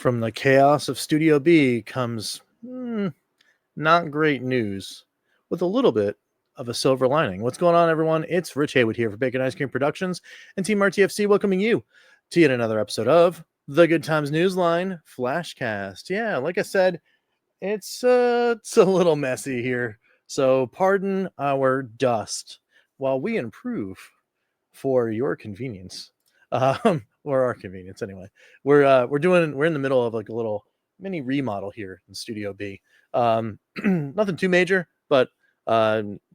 From the chaos of Studio B comes not great news with a little bit of a silver lining. What's going on, everyone? It's Rich Haywood here for Bacon Ice Cream Productions and Team RTFC welcoming you to yet another episode of the Good Times Newsline Flashcast. Yeah, like I said, it's a little messy here, so pardon our dust while we improve for your convenience. Or our convenience anyway. We're in the middle of like a little mini remodel here in Studio B. Nothing too major, but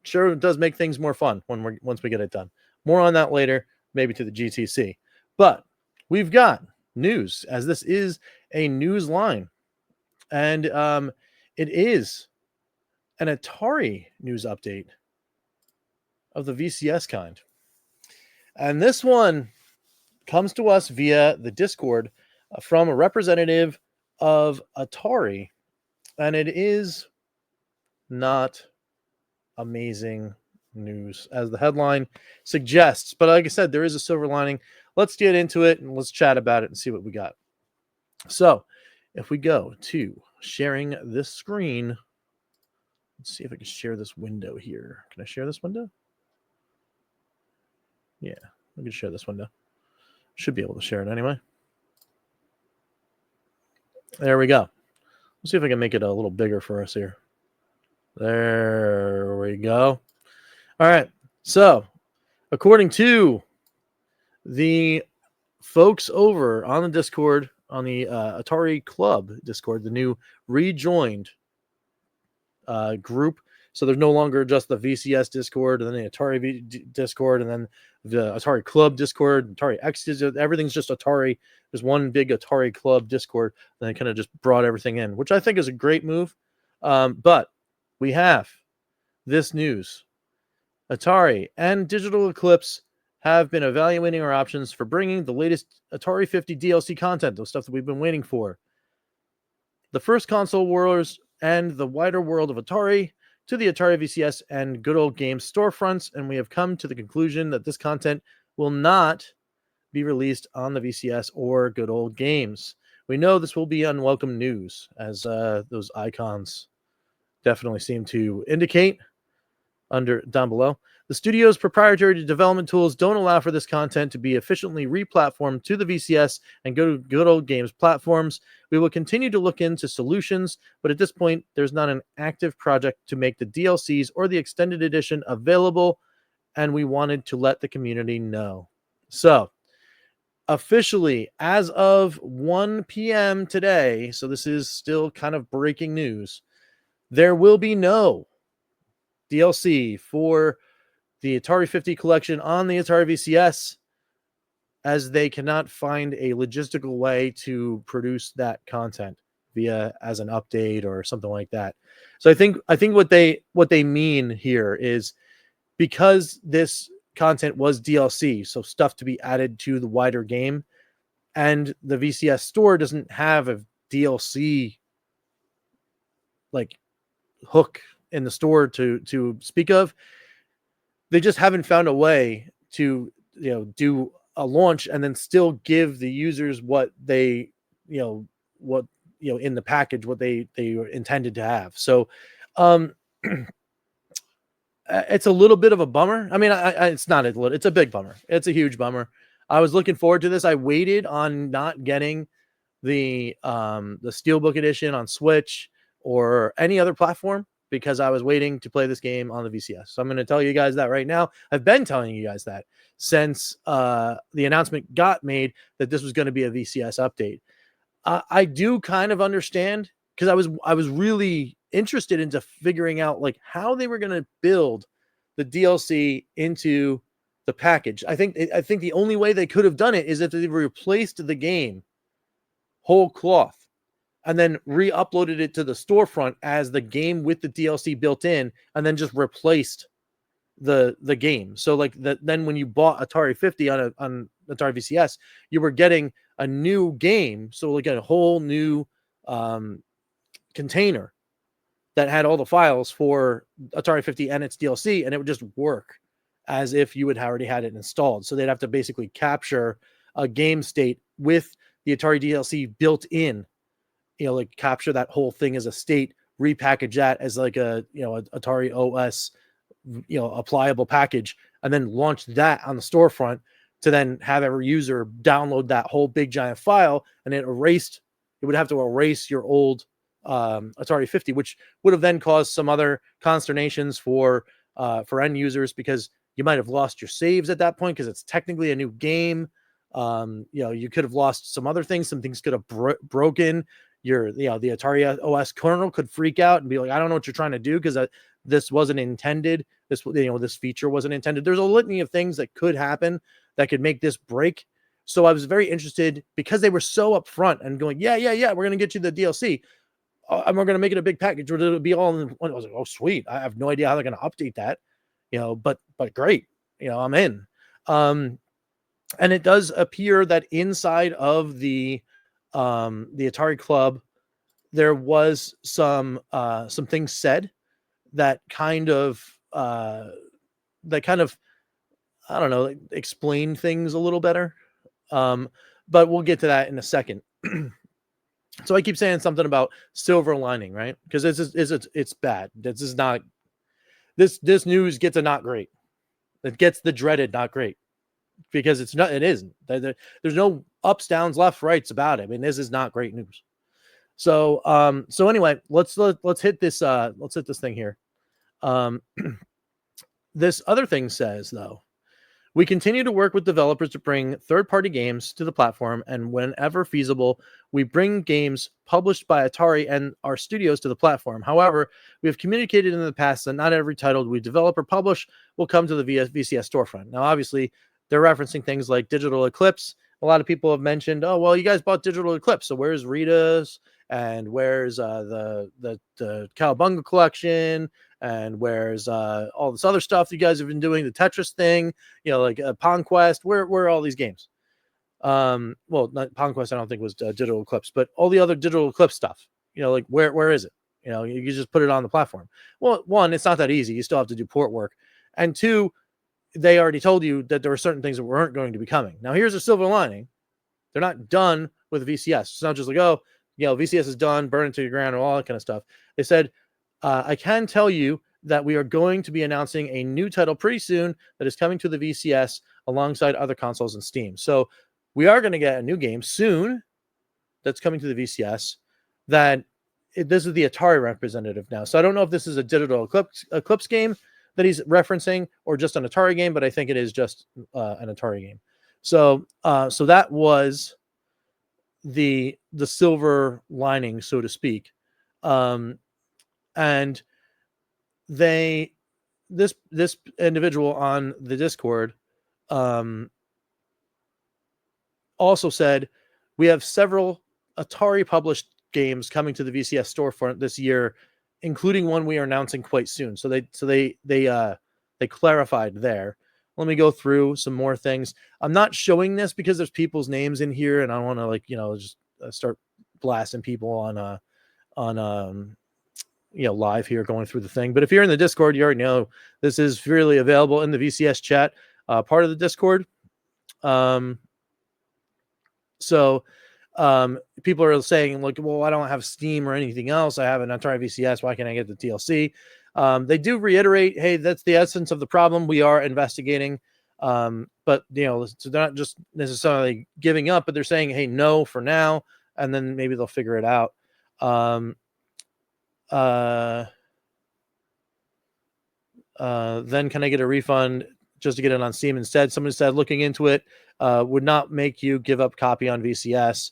sure it does make things more fun once we get it done. More on that later, maybe to the GTC. But we've got news, as this is a news line, and it is an Atari news update of the VCS kind. And this one comes to us via the Discord from a representative of Atari, and it is not amazing news, as the headline suggests. But like I said, there is a silver lining. Let's get into it and let's chat about it and see what we got. So, if we go to sharing this screen, let's see if I can share this window here. Can I share this window? Yeah, I can share this window. Should be able to share it anyway. There we go. Let's see if I can make it a little bigger for us here. There we go. All right. So, according to the folks over on the Discord, on the Atari Club Discord, the new rejoined group. So there's no longer just the VCS Discord and then the Atari Discord and then the Atari Club Discord, Atari X, everything's just Atari. There's one big Atari Club Discord, and they kind of just brought everything in, which I think is a great move. But we have this news. Atari and Digital Eclipse have been evaluating our options for bringing the latest Atari 50 DLC content, those stuff that we've been waiting for. The first console wars and the wider world of Atari to the Atari VCS and Good Old Games storefronts, and we have come to the conclusion that this content will not be released on the VCS or Good Old Games. We know this will be unwelcome news, as those icons definitely seem to indicate down below. The studio's proprietary development tools don't allow for this content to be efficiently replatformed to the VCS and Good Old Games platforms. We will continue to look into solutions, but at this point, there's not an active project to make the DLCs or the extended edition available, and we wanted to let the community know. So, officially, as of 1 p.m. today, so this is still kind of breaking news, there will be no DLC for the Atari 50 collection on the Atari VCS, as they cannot find a logistical way to produce that content as an update or something like that. So I think what they mean here is, because this content was DLC, so stuff to be added to the wider game, and the VCS store doesn't have a DLC like hook in the store to speak of. They just haven't found a way to do a launch and then still give the users what they in the package what they intended to have. So it's a little bit of a bummer. I mean, it's not a little, it's a big bummer. It's a huge bummer. I was looking forward to this. I waited on not getting the Steelbook edition on Switch or any other platform, because I was waiting to play this game on the VCS. So I'm going to tell you guys that right now. I've been telling you guys that since the announcement got made that this was going to be a VCS update. I do kind of understand, because I was really interested into figuring out like how they were going to build the DLC into the package. I think the only way they could have done it is if they replaced the game whole cloth and then re-uploaded it to the storefront as the game with the DLC built in, and then just replaced the game. So like then when you bought Atari 50 on Atari VCS, you were getting a new game. So like a whole new container that had all the files for Atari 50 and its DLC, and it would just work as if you had already had it installed. So they'd have to basically capture a game state with the Atari DLC built in like capture that whole thing as a state, repackage that as like a Atari OS applicable package, and then launch that on the storefront to then have every user download that whole big giant file, and it would have to erase your old Atari 50, which would have then caused some other consternations for end users, because you might have lost your saves at that point because it's technically a new game. You could have lost some other things. Some things could have broken. The Atari OS kernel could freak out and be like, I don't know what you're trying to do, because this wasn't intended. This feature wasn't intended. There's a litany of things that could happen that could make this break. So I was very interested, because they were so upfront and going, yeah, we're going to get you the DLC. And we're going to make it a big package where it'll be all in one. I was like, oh, sweet. I have no idea how they're going to update that, but great. I'm in. And it does appear that inside of the Atari Club, there was some things said that kind of I don't know, explain things a little better. But we'll get to that in a second. So I keep saying something about silver lining, right? Because it's bad. This is not, this news gets a not great. It gets the dreaded not great, because it isn't. There's no ups, downs, left, rights about it. I mean, this is not great news. So anyway, let's hit this thing here. This other thing says, though, we continue to work with developers to bring third-party games to the platform, and whenever feasible, we bring games published by Atari and our studios to the platform. However, we have communicated in the past that not every title we develop or publish will come to the VCS storefront. Now, obviously, they're referencing things like Digital Eclipse. A lot of people have mentioned, oh, well, you guys bought Digital Eclipse, so where's Rita's, and where's the Cowabunga collection, and where's all this other stuff you guys have been doing, the Tetris thing, like Pong Quest. Where are all these games? Well, not Pong Quest, I don't think was Digital Eclipse, but all the other Digital Eclipse stuff, like where is it? You just put it on the platform. Well, one, it's not that easy. You still have to do port work. And two, they already told you that there were certain things that weren't going to be coming. Now, here's a silver lining. They're not done with VCS. It's not just like, oh, VCS is done, burn it to the ground, and all that kind of stuff. They said, I can tell you that we are going to be announcing a new title pretty soon that is coming to the VCS alongside other consoles and Steam. So we are going to get a new game soon that's coming to the VCS. This is the Atari representative now. So I don't know if this is a Digital Eclipse game that he's referencing, or just an Atari game, but I think it is just an Atari game. So that was the silver lining, so to speak. And this individual on the Discord also said, we have several Atari published games coming to the VCS storefront this year, including one we are announcing quite soon. So they clarified there. Let me go through some more things. I'm not showing this because there's people's names in here, and I don't want to just start blasting people on live here going through the thing. But if you're in the Discord, you already know this is freely available in the VCS chat, part of the Discord. So people are saying, like, well, I don't have Steam or anything else. I have an Atari VCS. Why can't I get the TLC? They do reiterate, hey, that's the essence of the problem. We are investigating. But so they're not just necessarily giving up, but they're saying, hey, no for now, and then maybe they'll figure it out. Then can I get a refund just to get it on Steam instead? Someone said looking into it would not make you give up copy on VCS.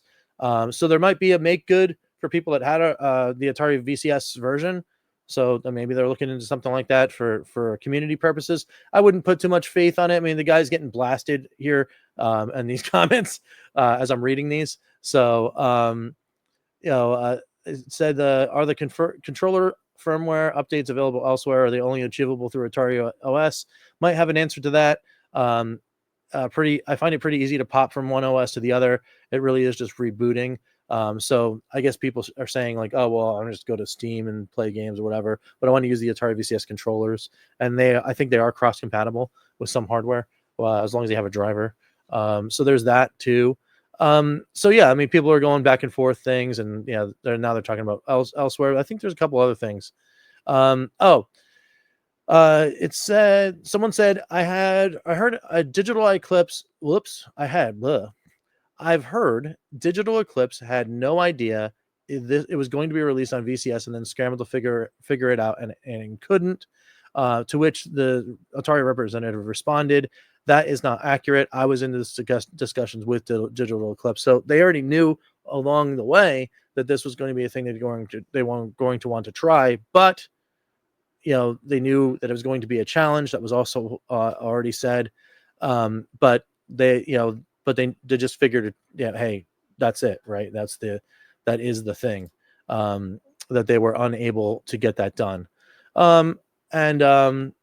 So there might be a make good for people that had the Atari VCS version. So maybe they're looking into something like that for community purposes. I wouldn't put too much faith on it. I mean, the guy's getting blasted here in these comments as I'm reading these. So, it said, are the controller firmware updates available elsewhere? Are they only achievable through Atari OS? Might have an answer to that. I find it pretty easy to pop from one OS to the other. It really is just rebooting. So I guess people are saying like, oh, well, I'm just go to Steam and play games or whatever, but I want to use the Atari VCS controllers, and I think they are cross compatible with some hardware, as long as you have a driver. So there's that too. So yeah, I mean, people are going back and forth things, and yeah, they're talking about elsewhere. I think there's a couple other things. It said, someone said, I heard a digital eclipse. Whoops, I've heard Digital Eclipse had no idea it was going to be released on VCS, and then scrambled to figure it out, and couldn't. To which the Atari representative responded, "That is not accurate. I was in this discussions with Digital Eclipse, so they already knew along the way that this was going to be a thing they were going to want to try, but." They knew that it was going to be a challenge. That was also already said, but they just figured, yeah, hey, that's it, right? That is the thing, that they were unable to get that done, and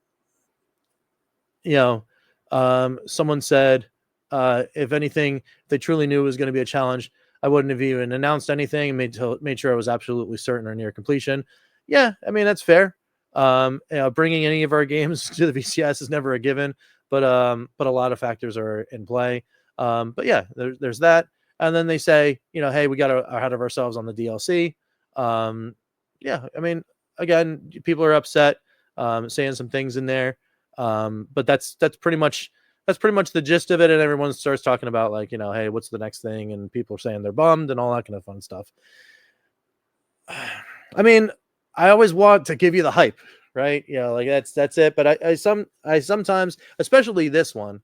someone said, if anything, if they truly knew it was going to be a challenge, I wouldn't have even announced anything and made sure I was absolutely certain or near completion. Yeah, I mean, that's fair. Bringing any of our games to the VCS is never a given, but a lot of factors are in play. But yeah, there's that. And then they say, hey, we got ahead of ourselves on the DLC. Yeah, I mean, again, people are upset, saying some things in there. But that's pretty much the gist of it. And everyone starts talking about, like, hey, what's the next thing? And people are saying they're bummed and all that kind of fun stuff. I mean, I always want to give you the hype, right? Like that's it. But I sometimes, especially this one,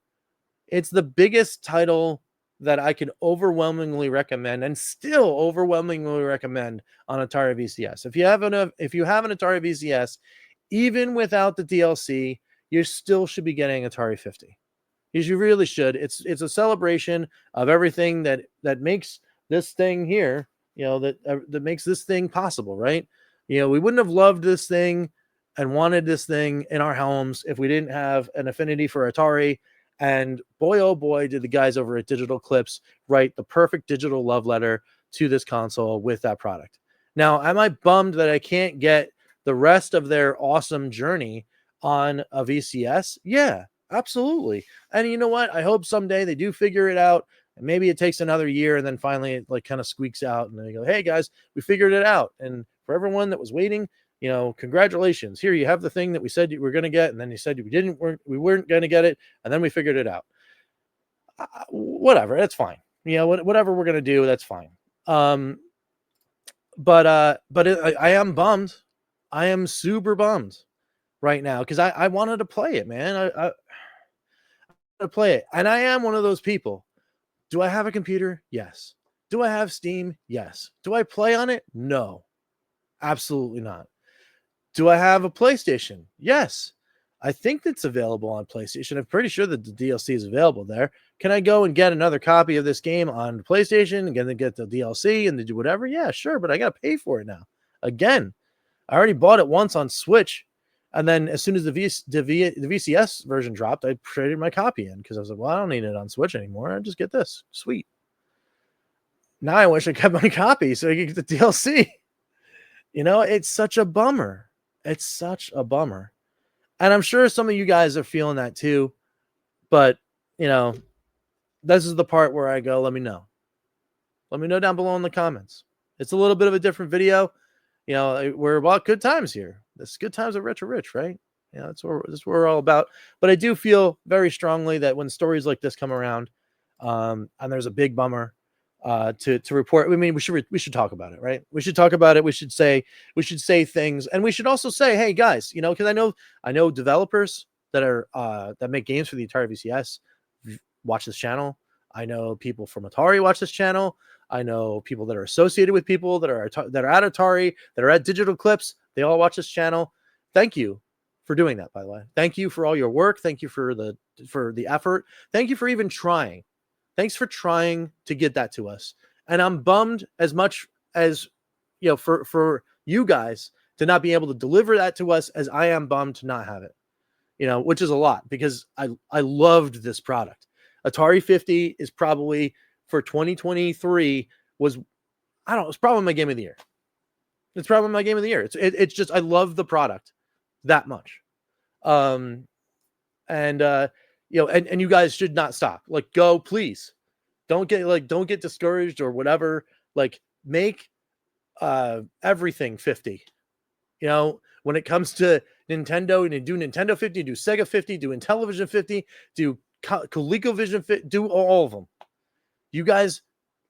it's the biggest title that I could overwhelmingly recommend, and still overwhelmingly recommend, on Atari VCS. If you have an Atari VCS, even without the DLC, you still should be getting Atari 50. You really should. It's a celebration of everything that makes this thing here, that makes this thing possible, right? We wouldn't have loved this thing and wanted this thing in our homes if we didn't have an affinity for Atari. And boy, oh boy, did the guys over at Digital Eclipse write the perfect digital love letter to this console with that product. Now, am I bummed that I can't get the rest of their awesome journey on a VCS? Yeah, absolutely. And you know what? I hope someday they do figure it out. And maybe it takes another year, and then finally it like kind of squeaks out, and they go, hey guys, we figured it out. And for everyone that was waiting, congratulations. Here you have the thing that we said you were going to get, and then you said we weren't going to get it, and then we figured it out. Whatever, that's fine. Whatever we're going to do, that's fine. I am bummed. I am super bummed right now because I wanted to play it, man. I wanted to play it, and I am one of those people. Do I have a computer? Yes. Do I have Steam? Yes. Do I play on it? No, absolutely not. Do I have a PlayStation? Yes. I think it's available on PlayStation. I'm pretty sure that the DLC is available there. Can I go and get another copy of this game on PlayStation and get the DLC and do whatever? Yeah, sure, but I got to pay for it now. Again, I already bought it once on Switch, and then as soon as the VCS version dropped, I traded my copy in because I was like, well, I don't need it on Switch anymore. I just get this. Sweet. Now I wish I kept my copy so I could get the DLC. It's such a bummer. It's such a bummer. And I'm sure some of you guys are feeling that too. But, this is the part where I go, let me know. Let me know down below in the comments. It's a little bit of a different video. We're about good times here. This is good times at Retro Rich, right? That's what we're all about. But I do feel very strongly that when stories like this come around, and there's a big bummer, to report. I mean, we should talk about it, right? We should talk about it. We should say things, and we should also say, hey guys, because I know developers that are that make games for the Atari VCS watch this channel. I know people from Atari watch this channel. I know people that are associated with people that are at Atari, that are at Digital Eclipse. They all watch this channel. Thank you for doing that, by the way. Thank you for all your work. Thank you for the effort. Thank you for even trying. Thanks for trying to get that to us. And I'm bummed as much as, for you guys to not be able to deliver that to us as I am bummed to not have it, which is a lot because I loved this product. Atari 50 is probably, for 2023, it's probably my game of the year. It's probably my game of the year. It's just, I love the product that much. And you guys should not stop. Like, go, please. Don't get discouraged or whatever. Like, make everything 50. You know, when it comes to Nintendo, and do Nintendo 50, do Sega 50, do Intellivision 50, do ColecoVision 50, do all of them. You guys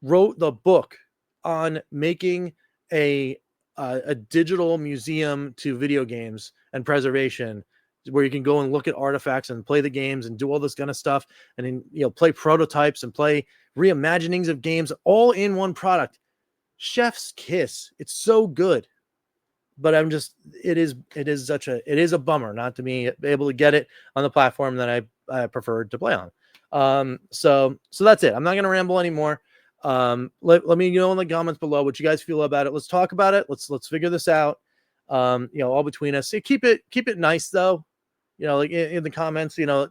wrote the book on making a digital museum to video games and preservation, where you can go and look at artifacts and play the games and do all this kind of stuff, and then, you know, play prototypes and play reimaginings of games all in one product. Chef's kiss. It's so good. But it is a bummer not to be able to get it on the platform that I preferred to play on. So that's it. I'm not going to ramble anymore. Let me know in the comments below what you guys feel about it. Let's talk about it. Let's figure this out. You know, all between us. So keep it nice though. You know, like in the comments, you know,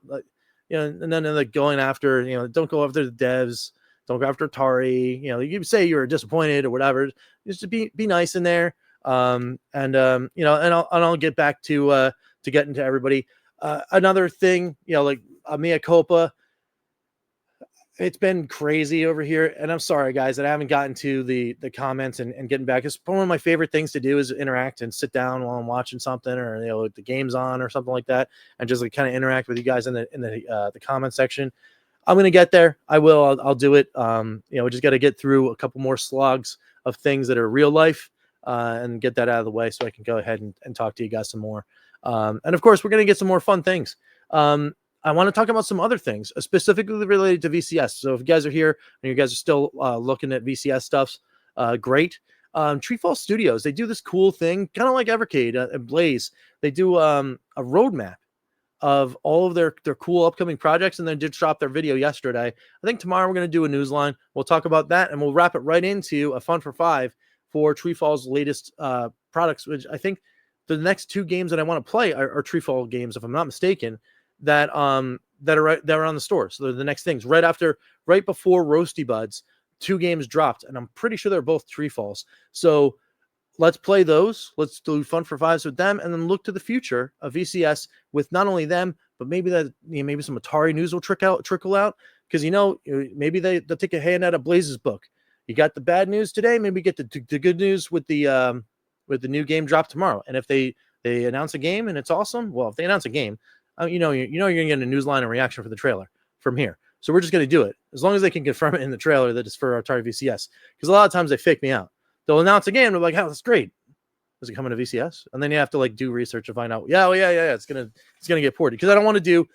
and then like going after, you know, don't go after the devs, don't go after Atari. You know, you say you're disappointed or whatever. Just to be nice in there. You know, and I'll get back to getting to everybody. Another thing, you know, like mea culpa. It's been crazy over here, and I'm sorry, guys, that I haven't gotten to the comments and getting back. It's one of my favorite things to do is interact and sit down while I'm watching something, or, you know, the game's on or something like that, and just like kind of interact with you guys in the comment section. I'm gonna get there. I will. I'll do it. You know, we just got to get through a couple more slogs of things that are real life. And get that out of the way so I can go ahead and talk to you guys some more. And of course, we're going to get some more fun things. I want to talk about some other things specifically related to VCS. So if you guys are here and you guys are still looking at VCS stuffs, great. Treefall Studios, they do this cool thing, kind of like Evercade and Blaze. They do a roadmap of all of their cool upcoming projects, and they did drop their video yesterday. I think tomorrow we're going to do a Newsline. We'll talk about that, and we'll wrap it right into a Fun for 5 for Treefall's latest products, which I think the next 2 games that I want to play are Treefall games, if I'm not mistaken, that are on the store. So they're the next things right before Roasty Buds. 2 games dropped, and I'm pretty sure they're both Treefalls. So let's play those. Let's do Fun for 5s with them, and then look to the future of VCS with not only them, but maybe maybe some Atari news will trickle out, because, you know, maybe they'll take a hand out of Blaze's book. You got the bad news today, maybe get the good news with the new game drop tomorrow. And if they announce a game and it's awesome, well, if they announce a game, you know you're going to get a Newsline and reaction for the trailer from here. So we're just going to do it as long as they can confirm it in the trailer that it's for Atari VCS. Because a lot of times they fake me out. They'll announce a game, they're like, "Oh, that's great. Is it coming to VCS?" And then you have to like do research to find out. Yeah, it's gonna get ported, because I don't want to do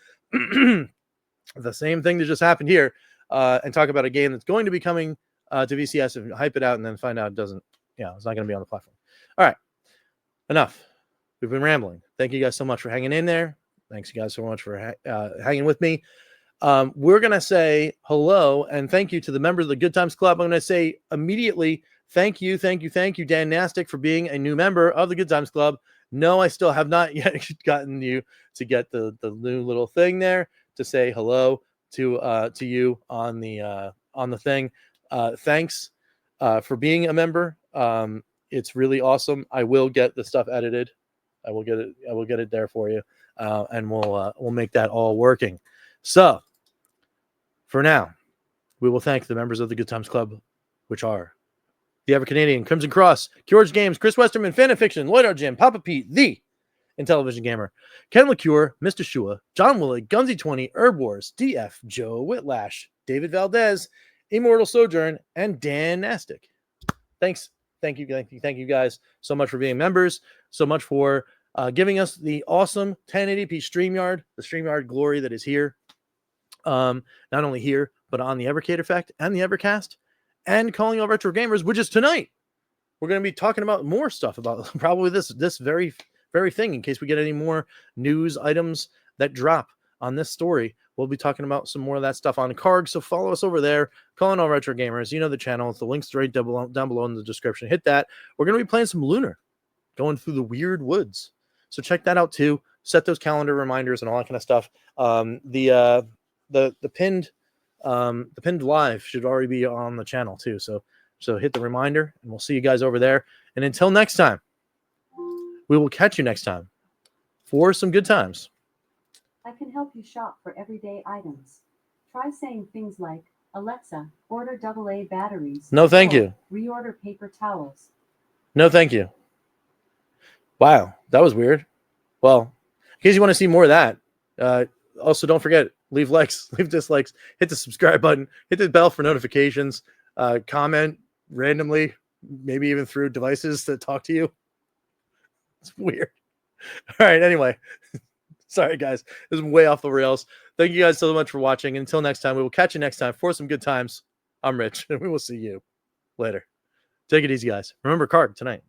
the same thing that just happened here and talk about a game that's going to be coming to VCS and hype it out and then find out it doesn't, it's not going to be on the platform. All right, enough. We've been rambling. Thank you guys so much for hanging in there. Thanks you guys so much for hanging with me. We're going to say hello and thank you to the members of the Good Times Club. I'm going to say immediately, thank you, Dan Nastic, for being a new member of the Good Times Club. No, I still have not yet gotten you to get the new little thing there to say hello to you on the thing. Thanks for being a member. It's really awesome. I will get the stuff edited. I will get it there for you, and we'll make that all working. So for now, we will thank the members of the Good Times Club, which are the EverCanadian, Crimson Cross, George Games, Chris Westerman, Fan and Fiction, Lloyd R. Jim, Papa Pete, the Intellivision Gamer, Ken LaCure, Mr. Shua, John Willig, Gunsy20, Herb Wars, DF, Joe Whitlash, David Valdez, Immortal Sojourn, and Dan Nastic. Thanks. Thank you guys so much for being members, so much for giving us the awesome 1080p StreamYard, the StreamYard glory that is here. Not only here, but on the Evercade Effect and the Evercast, and Calling All Retro Gamers, which is tonight. We're going to be talking about more stuff about probably this very, very thing, in case we get any more news items that drop on this story. We'll be talking about some more of that stuff on Carg, so follow us over there. Calling All Retro Gamers. You know the channel. The link's right down below in the description. Hit that. We're going to be playing some Lunar, going through the weird woods. So check that out too. Set those calendar reminders and all that kind of stuff. The pinned live should already be on the channel too. So hit the reminder, and we'll see you guys over there. And until next time, we will catch you next time for some good times. I can help you shop for everyday items. Try saying things like, Alexa, order AA batteries. No, thank you. Reorder paper towels. No, thank you. Wow, that was weird. Well, in case you want to see more of that, also don't forget, leave likes, leave dislikes, hit the subscribe button, hit the bell for notifications, comment randomly, maybe even through devices that talk to you. It's weird. All right, anyway. Sorry, guys. This is way off the rails. Thank you guys so much for watching. Until next time, we will catch you next time for some good times. I'm Rich, and we will see you later. Take it easy, guys. Remember card tonight.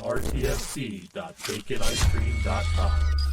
RTFC.baconicecream.com